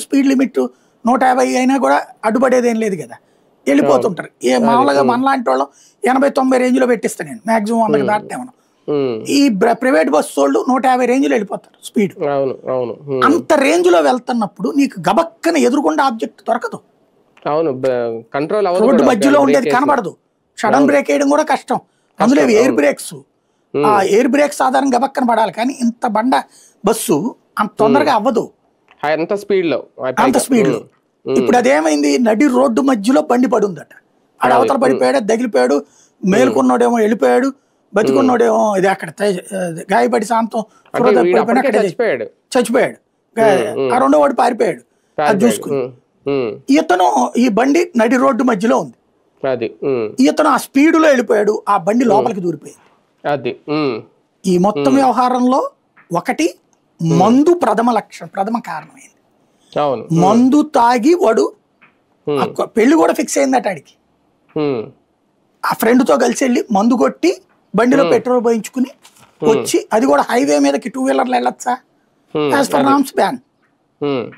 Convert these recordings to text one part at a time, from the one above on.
Speed limit 150 అయినా కూడా అడ్డుపడేది ఏం లేదు కదా, వెళ్ళిపోతుంటారు. మామూలుగా మనలాంటి వాళ్ళు 80-90 రేంజ్లో పెట్టిస్తాను నేను, మాక్సిమం 100కి దాటితేమను. ఈ ప్రైవేట్ బస్సు వాళ్ళు 150 రేంజ్లో వెళ్ళిపోతారు స్పీడ్. అంత రేంజ్లో వెళ్తున్నప్పుడు నీకు గబక్కన ఎదురుకుండా ఆబ్జెక్ట్ దొరకదు, రోడ్డు మధ్యలో ఉండేది కనబడదు, సడన్ బ్రేక్ వేయడం కూడా కష్టం. అందులో ఎయిర్ బ్రేక్స్, ఆ ఎయిర్ బ్రేక్స్ సాధారణంగా గబక్కన పడాలి, కానీ ఇంత బండ బస్సు అంత తొందరగా అవ్వదు అంత స్పీడ్ లో. ఇప్పుడు అదేమైంది, నడి రోడ్డు మధ్యలో బండి పడి ఉందట, ఆడ అవతల పడిపోయాడు, తగిలిపోయాడు, మేలుకున్నాడేమో వెళ్ళిపోయాడు, బతికున్నాడేమో ఇది అక్కడ గాయపడి శాంతం చచ్చిపోయాడు, ఆ రెండో వాడు పారిపోయాడు. అది చూసుకుని ఇతను ఈ బండి నడి రోడ్డు మధ్యలో ఉంది, ఇతను ఆ స్పీడ్ లో వెళ్ళిపోయాడు, ఆ బండి లోపలికి దూరిపోయింది. ఈ మొత్తం వ్యవహారంలో ఒకటి మందు ప్రథమ కారణమైంది. మందు తాగి వాడు పెళ్లి కూడా ఫిక్స్ అయిందట ఆడికి, ఆ ఫ్రెండ్ తో కలిసి వెళ్ళి మందు కొట్టి బండిలో పెట్రోల్ పోయించుకుని వచ్చి, అది కూడా హైవే మీదకి 2 వీలర్లు వెళ్ళొచ్చా, యాజ్ పర్ నామ్స్ బ్యాన్.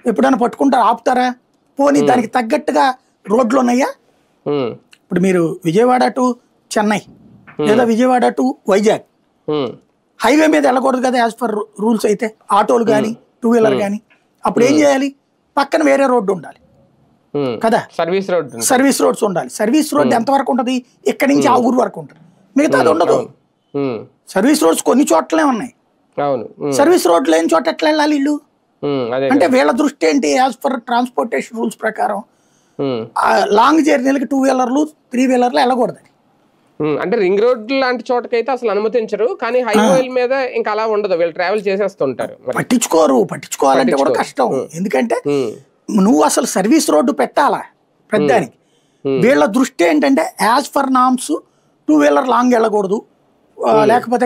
ఎప్పుడైనా పట్టుకుంటారా, ఆపుతారా? పోనీ దానికి తగ్గట్టుగా రోడ్లు ఉన్నాయా? ఇప్పుడు మీరు విజయవాడ టు చెన్నై లేదా విజయవాడ టు వైజాగ్ హైవే మీద వెళ్ళకూడదు కదా యాజ్ పర్ రూల్స్ అయితే, ఆటోలు కానీ 2 వీలర్ కానీ. అప్పుడు ఏం చేయాలి, పక్కన వేరే రోడ్డు ఉండాలి కదా, సర్వీస్ రోడ్స్ ఉండాలి. సర్వీస్ రోడ్ ఎంతవరకు ఉంటుంది, ఇక్కడి నుంచి ఆ ఊరు వరకు ఉంటుంది, మిగతా అది ఉండదు. సర్వీస్ రోడ్స్ కొన్ని చోట్లనే ఉన్నాయి, సర్వీస్ రోడ్ లేని చోట ఎట్లా వెళ్ళాలి వీళ్ళు? అంటే వీళ్ళ దృష్టి ఏంటి, యాజ్ పర్ ట్రాన్స్పోర్టేషన్ రూల్స్ ప్రకారం లాంగ్ జర్నీలకి 2 వీలర్లు 3 వీలర్లు వెళ్ళకూడదు. అంటే రింగ్ రోడ్ లాంటి చోటకైతే అసలు అనుమతించరు, కానీ హైవేల మీద ఇంకా అలా ఉండదు, వీళ్ళు ట్రావెల్ చేసేస్తుంటారు, పట్టించుకోవాలంటే కూడా కష్టం. ఎందుకంటే నువ్వు అసలు సర్వీస్ రోడ్డు పెట్టాలా పెద్దానికి. వీళ్ళ దృష్టి ఏంటంటే as per norms 2 wheeler long వెళ్ళకూడదు, లేకపోతే